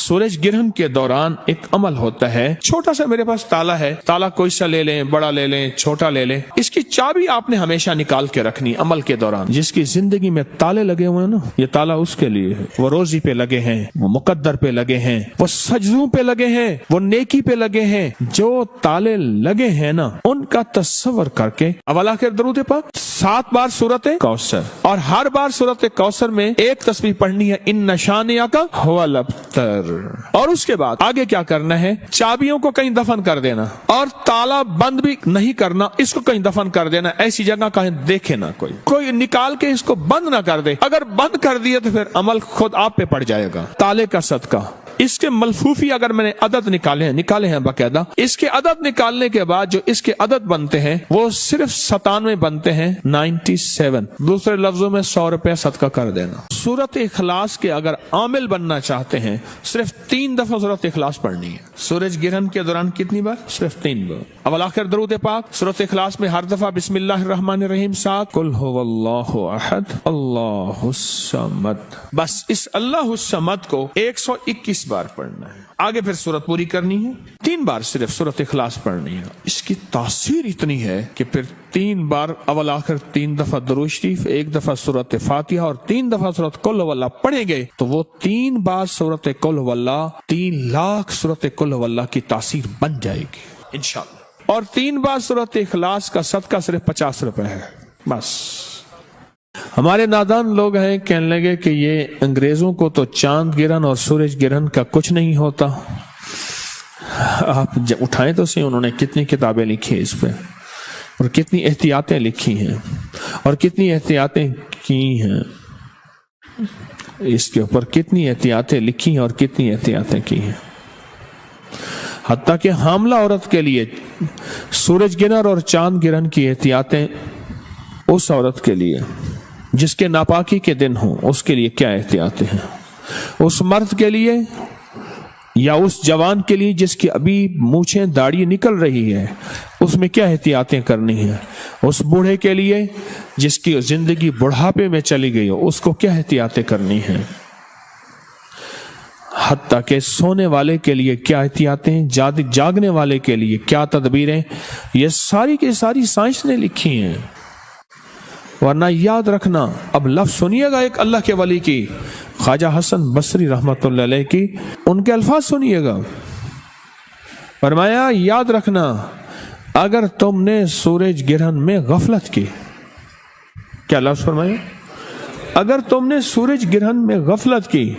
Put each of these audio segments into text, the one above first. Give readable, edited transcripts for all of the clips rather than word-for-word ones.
सूरज गिरहन के दौरान एक अमल होता है। छोटा सा मेरे पास ताला है, ताला कोई सा ले लें, बड़ा ले लें, छोटा ले लें, इसकी चाबी आपने हमेशा निकाल के रखनी अमल के दौरान। जिसकी जिंदगी में ताले लगे हुए हैं ना, ये ताला उसके लिए है। वो रोजी पे लगे हैं, वो मुकद्दर पे लगे हैं, वो सजदों पे लगे हैं, वो नेकी पे लगे हैं। जो ताले लगे हैं ना, उनका तस्वर करके अवल आखिर दरूद पाक 7 बार सूरत कौसर, और हर बार सूरत कौसर में एक तस्बीह पढ़नी है, इन नशानिया का हुवल अब्तर। और उसके बाद आगे क्या करना है, चाबियों को कहीं दफन कर देना, और ताला बंद भी नहीं करना, इसको कहीं दफन कर देना, ऐसी जगह कहीं देखे ना कोई निकाल के इसको बंद ना कर दे। अगर बंद कर दिया तो फिर अमल खुद आप पे पड़ जाएगा। ताले का सदका, इसके मलफूफी अगर मैंने अदद निकाले हैं बाकायदा, इसके अदद निकालने के बाद जो इसके अदद बनते हैं वो सिर्फ 97 बनते हैं, 97। दूसरे लफ्जों में 100 रुपया सदका कर देना। सूरत इखलास के अगर आमिल बनना चाहते हैं, सिर्फ 3 दफा सूरत इखलास पढ़नी है। सूरज गिरहन के दौरान कितनी बार? सिर्फ 3 बार। अवल आखिर दरूद पाक सूरत इखलास में हर दफा बिस्मिल्लाहिर्रहमानिर्रहीम साथ कुल हुवल्लाहु अहद अल्लाहुस समद। बस इस अल्लाहुस समद को 121 बार पढ़ना है। आगे फिर सूरत पूरी करनी है, 3 बार सिर्फ सूरत इखलास पढ़नी है। इसकी तासीर इतनी है कि फिर 3 बार अवल आखिर 3 दफा दुरूद शरीफ, 1 दफा सूरत फातिहा और 3 दफा सूरत कुल हुवल्लाह पढ़ेंगे तो वो 3 बार सूरत कुल हुवल्लाह 3 लाख सूरत कुल हुवल्लाह की तासीर बन जाएगी इंशाअल्लाह। और 3 बार सूरत इखलास का सदका सिर्फ 50 रुपए है बस। हमारे नादान लोग हैं, कहने लगे कि ये अंग्रेजों को तो चांद गिरहन और सूरज गिरहन का कुछ नहीं होता। आप उठाएं तो सही, उन्होंने कितनी किताबें लिखी इस पे, और कितनी एहतियातें लिखी हैं, और कितनी एहतियातें की हैं इसके ऊपर, कितनी एहतियातें लिखी हैं और कितनी एहतियातें की हैं। हत्ता कि हामला औरत के लिए सूरज गिरहन और चांद गिरहन की एहतियातें उस औरत के लिए जिसके नापाकी के दिन हो, उसके लिए क्या एहतियातें हैं। उस मर्द के लिए या उस जवान के लिए जिसकी अभी मूछें दाढ़ी निकल रही है, उसमें क्या एहतियातें करनी है। उस बूढ़े के लिए जिसकी जिंदगी बुढ़ापे में चली गई हो, उसको क्या एहतियातें करनी है। हत्ता के सोने वाले के लिए क्या एहतियातें, जागने वाले के लिए क्या तदबीरें, ये सारी की सारी साइंस ने लिखी हैं। वरना याद रखना, अब लफ्ज सुनिएगा एक अल्लाह के वली की, ख्वाजा हसन बसरी रहमतुल्लाह अलैह की, उनके अल्फाज सुनिएगा। फरमाया याद रखना, अगर तुमने सूरज गिरहन में गफलत की, क्या लफ्ज फरमाया, अगर तुमने सूरज गिरहन में गफलत की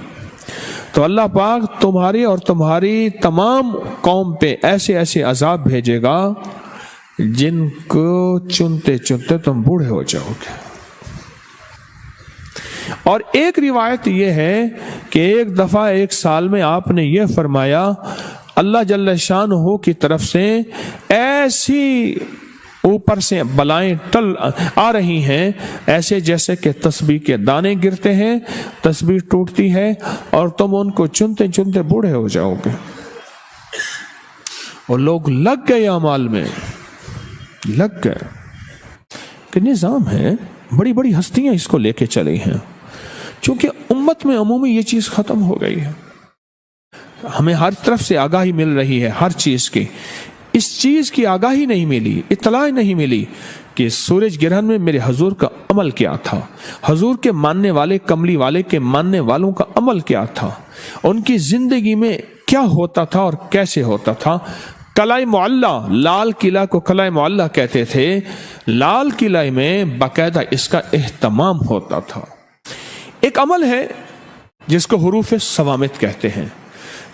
तो अल्लाह पाक तुम्हारी और तुम्हारी तमाम कौम पे ऐसे ऐसे अजाब भेजेगा जिनको चुनते चुनते तुम बूढ़े हो जाओगे। और एक रिवायत यह है कि एक दफा एक साल में आपने ये फरमाया, अल्लाह जल्ल शानहू की तरफ से ऐसी ऊपर से बलाएं टल आ रही हैं, ऐसे जैसे कि तस्बीह के दाने गिरते हैं, तस्बीह टूटती है और तुम उनको चुनते चुनते बूढ़े हो जाओगे। और लोग लग गए अमाल में, लग गए कि निजाम है, बड़ी बड़ी हस्तियां इसको लेके चली हैं। क्योंकि उम्मत में अमूमी ये चीज खत्म हो गई है, हमें हर तरफ से आगाही मिल रही है हर चीज की। इस चीज की आगाही नहीं मिली, इत्तला नहीं मिली कि सूरज गिरहन में मेरे हजूर का अमल क्या था, हजूर के मानने वाले कमली वाले के मानने वालों का अमल क्या था, उनकी जिंदगी में क्या होता था और कैसे होता था। कलाए मुअल्ला, लाल किला को कलाए मुअल्ला कहते थे। लाल किला में बाकायदा इसका एहतमाम होता था। एक अमल है जिसको हुरूफ सवामित कहते हैं।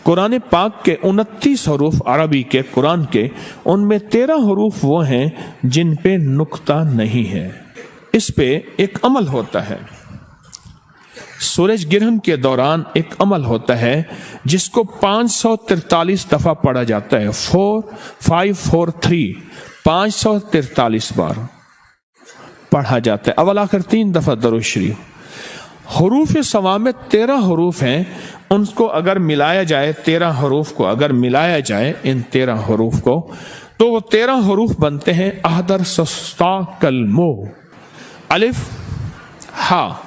कुरान पाक के 29 हरूफ अरबी के कुरान के, उनमें 13 हरूफ वो हैं जिन पे नुक्ता नहीं है। इस पे एक अमल होता है। सूरज गिरहन के दौरान एक अमल होता है जिसको 543 दफा पढ़ा जाता है। 4543 543 बार पढ़ा जाता है। अवल आखिर 3 दफा दरूद शरीफ। हरूफ सवामित 13 हरूफ हैं, उनको अगर मिलाया जाए, 13 हरूफ को अगर मिलाया जाए इन 13 हरूफ को, तो वो 13 हरूफ बनते हैं अहदर सस्ता कलमो। अलिफ, हा,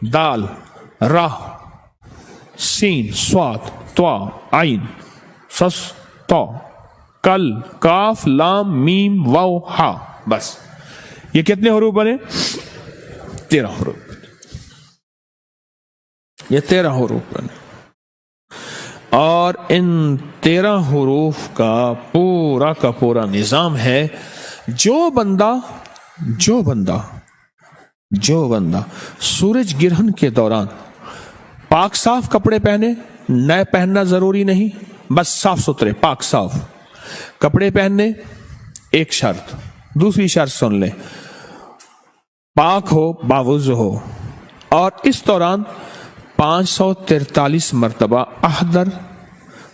दाल, रा, सीन, स्वाद, त्वा आइन सस तो कल काफ लाम मीम वाव हा। बस ये कितने हरूफ बने? 13 हरूफ। ये 13 हरूफ बने और इन 13 हरूफ का पूरा निजाम है। जो बंदा सूरज ग्रहण के दौरान पाक साफ कपड़े पहने, नए पहनना जरूरी नहीं, बस साफ सुथरे पाक साफ कपड़े पहनने, एक शर्त। दूसरी शर्त सुन ले, पाक हो, बावुज़ हो, और इस दौरान 543 मरतबा अहदर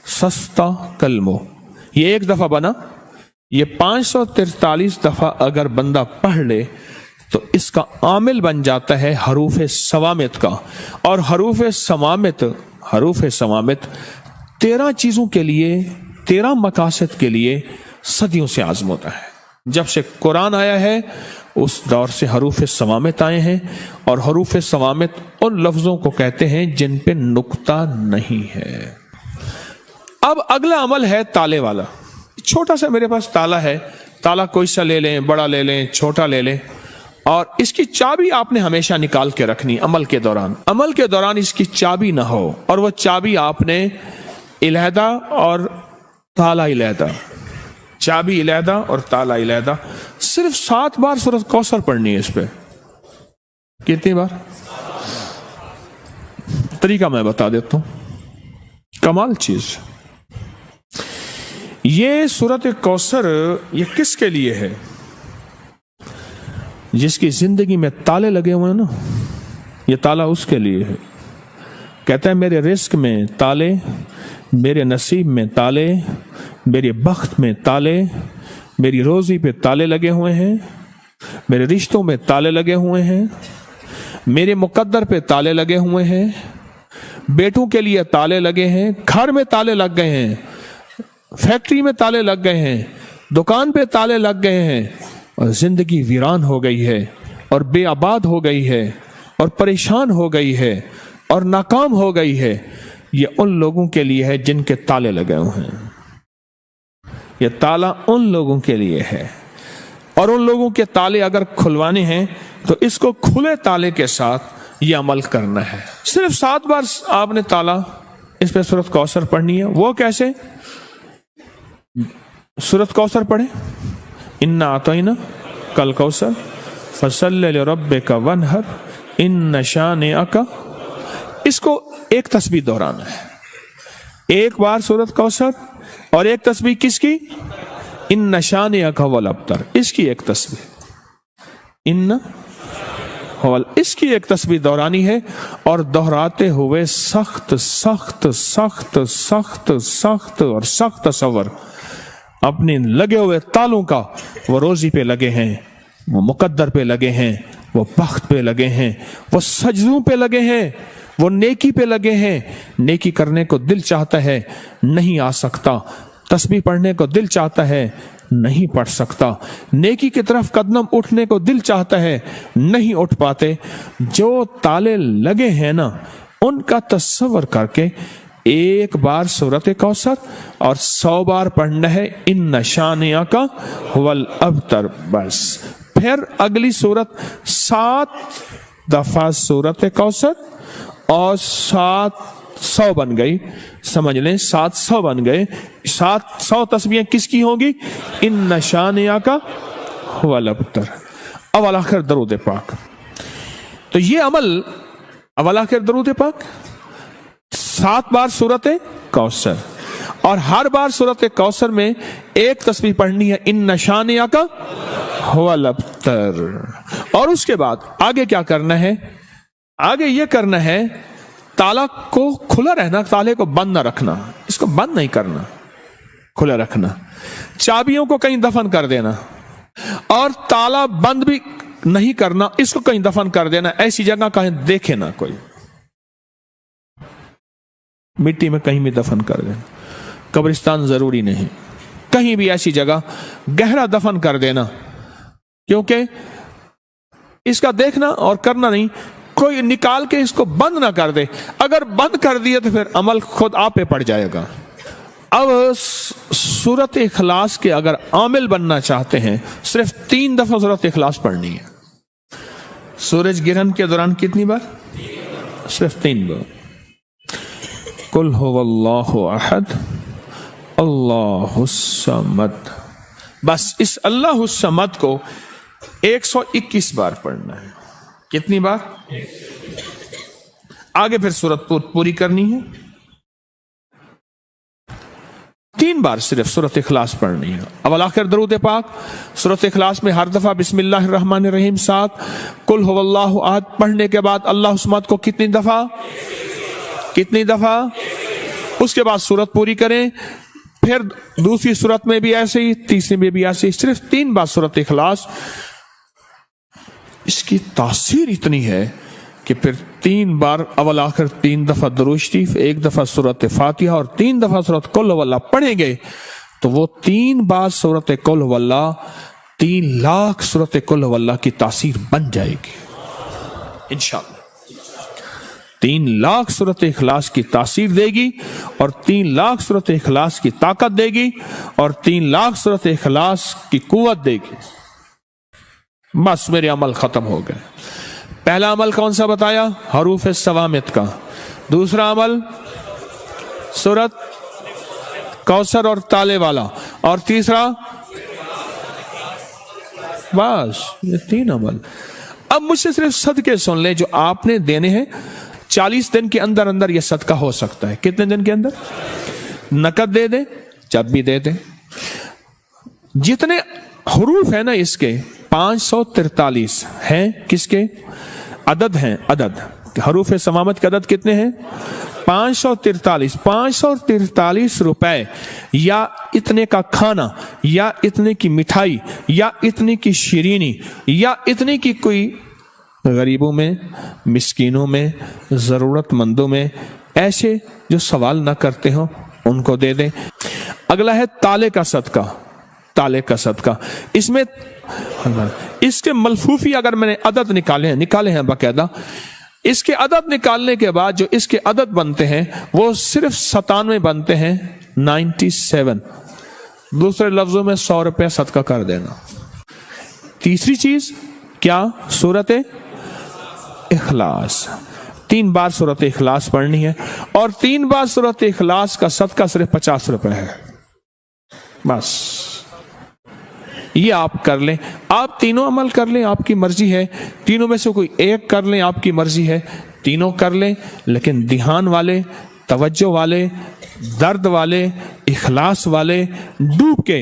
सस्ता कलमो, ये एक दफा बना, ये 543 दफा अगर बंदा पढ़ ले तो इसका आमिल बन जाता है हरूफ सवामित का। और हरूफ सवामित 13 चीजों के लिए, 13 मकासद के लिए सदियों से आज़म होता है। जब से कुरान आया है उस दौर से हरूफ सवामित आए हैं, और हरूफ सवामित उन लफ्जों को कहते हैं जिन पे नुक्ता नहीं है। अब अगला अमल है ताले वाला। छोटा सा मेरे पास ताला है, ताला कोई सा ले लें, बड़ा ले लें, छोटा ले लें, और इसकी चाबी आपने हमेशा निकाल के रखनी अमल के दौरान इसकी चाबी ना हो, और वह चाबी आपने इलहदा और ताला इलहदा, चाबी इलहदा और ताला इलहदा, सिर्फ 7 बार सूरत कौसर पढ़नी है। इस पे कितनी बार? तरीका मैं बता देता हूं, कमाल चीज। ये सूरत कौसर ये किसके लिए है? जिसकी जिंदगी में ताले लगे हुए हैं ना, ये ताला उसके लिए है। कहता है मेरे रिस्क में ताले, मेरे नसीब में ताले, मेरे बख्त में ताले, मेरी रोजी पे ताले लगे हुए हैं, मेरे रिश्तों में ताले लगे हुए हैं, मेरे मुकद्दर पे ताले लगे हुए हैं, बेटों के लिए ताले लगे हैं, घर में ताले लग गए हैं, फैक्ट्री में ताले लग गए हैं, दुकान पे ताले लग गए हैं, और जिंदगी वीरान हो गई है, और बेआबाद हो गई है, और परेशान हो गई है, और नाकाम हो गई है। ये उन लोगों के लिए है जिनके ताले लगे हुए हैं। ये ताला उन लोगों के लिए है, और उन लोगों के ताले अगर खुलवाने हैं तो इसको खुले ताले के साथ ये अमल करना है। सिर्फ 7 बार आपने ताला इस पे सूरत कौसर पढ़नी है। वो कैसे? सूरत कौसर पढ़े, इन्ना आतैना कल कौसर फसल्लि लिरब्बिका वन्हर इन्न शानिअका। इसको एक तस्बीह दोहराना है, एक बार सूरत कौसर, और एक तस्बीह किसकी? इन्न शानिअका वल अब्तर, इसकी एक तस्बीह, इन्न वल, इसकी एक तस्बीह दोहरानी है, और दोहराते हुए सख्त सख्त सख्त सख्त सख्त और सख्त तसव्वुर अपने लगे हुए तालों का, वो रोजी पे लगे हैं, वो मुकद्दर पे लगे हैं, वो बख्त पे लगे हैं, वो सजदों पे लगे हैं, वो नेकी पे लगे हैं। नेकी करने को दिल चाहता है, नहीं आ सकता। तस्बीह पढ़ने को दिल चाहता है, नहीं पढ़ सकता। नेकी की तरफ कदम उठने को दिल चाहता है, नहीं उठ पाते। जो ताले लगे हैं ना, उनका तस्वर करके एक बार सूरत कौसर और 100 बार पढ़ना है इन्न शानिअका हुवल अब्तर। बस फिर अगली सूरत 7 दफा सूरत कौसर और 700 बन गई, समझ लें 700 बन गए। 700 तस्बीहें किसकी होंगी? इन्न शानिअका हुवल अब्तर। अवल आखिर दरूद पाक। तो ये अमल अवल आखिर दरूद पाक, 7 बार सूरत कौसर, और हर बार सूरत कौसर में एक तस्बीह पढ़नी है इन्न शानिअका हुवल अब्तर। और उसके बाद आगे क्या करना है? आगे ये करना है ताला को खुला रहना, ताले को बंद ना रखना, इसको बंद नहीं करना, खुला रखना। चाबियों को कहीं दफन कर देना, और ताला बंद भी नहीं करना, इसको कहीं दफन कर देना, ऐसी जगह कहीं देखे ना कोई, मिट्टी में कहीं भी दफन कर देना। कब्रिस्तान जरूरी नहीं, कहीं भी ऐसी जगह गहरा दफन कर देना, क्योंकि इसका देखना और करना नहीं, कोई निकाल के इसको बंद ना कर दे। अगर बंद कर दिया तो फिर अमल खुद आप पे पड़ जाएगा। अब सूरत इखलास के अगर आमिल बनना चाहते हैं, सिर्फ 3 दफा सूरत इखलास पढ़नी है। सूरज गिरहन के दौरान कितनी बार? सिर्फ 3 बार। कुल हुवल्लाहु अहद अल्लाहुस समद। बस इस अल्लाहुस समद को 121 बार पढ़ना है। कितनी बार? आगे फिर सूरत पूरी करनी है। 3 बार सिर्फ सूरत इखलास पढ़नी है। अवल आखिर दरूद पाक। सूरत इखलास में हर दफा बिस्मिल्लाहिर रहमानिर रहीम 7, कुल हुवल्लाहु अहद पढ़ने के बाद अल्लाहुस समद को कितनी दफा? उसके बाद सूरत पूरी करें। फिर दूसरी सूरत में भी ऐसे ही, तीसरी में भी ऐसे ही, सिर्फ 3 बार सूरत इखलास। इसकी तासीर इतनी है कि फिर 3 बार अवल आखिर 3 दफा दुरूद शरीफ, 1 दफा सूरत फातिहा और 3 दफा सूरत कुल हुवल्लाह पढ़ेंगे तो वो 3 बार सूरत कुल हुवल्लाह 3 लाख सूरत कुल हुवल्लाह की तासीर बन जाएगी इंशाअल्लाह। 3 लाख सूरत इखलास की तासीर देगी और 3 लाख सूरत इखलास की ताकत देगी और 3 लाख सूरत इखलास की कुव्वत देगी। बस मेरे अमल खत्म हो गए। पहला अमल कौन सा बताया? हरूफ सवामित का। दूसरा अमल सूरत कौसर और ताले वाला। और तीसरा, बस ये 3 अमल। अब मुझसे सिर्फ सदके सुन ले जो आपने देने हैं। 40 दिन के अंदर अंदर ये सदका हो सकता है। कितने दिन के अंदर? नकद दे दे, जब भी दे दे। जितने हरूफ है ना इसके 543 हैं। किसके अदद हैं? अदद हरूफ सवामत के अदद कितने हैं? 543। 543 रुपए या इतने का खाना या इतने की मिठाई या इतने की शीरीनी या इतने की कोई गरीबों में, मिस्कीनों में, जरूरतमंदों में, ऐसे जो सवाल ना करते हो उनको दे दें। अगला है ताले का सदका। ताले का सदका, इसमें इसके मलफूफी अगर मैंने अदद निकाले हैं बाकायदा, इसके अदद निकालने के बाद जो इसके अदद बनते हैं वो सिर्फ 97 बनते हैं। 97। दूसरे लफ्जों में 100 रुपया सदका कर देना। तीसरी चीज क्या? सूरत इखलास। 3 बार सूरत इखलास पढ़नी है और 3 बार सूरत इखलास का सदका सिर्फ 50 रुपए है। बस ये आप कर लें। आप तीनों अमल कर लें, आपकी मर्जी है। तीनों में से कोई एक कर लें, आपकी मर्जी है। तीनों कर लें, लेकिन ध्यान वाले, तवज्जो वाले, दर्द वाले, इखलास वाले, डूब के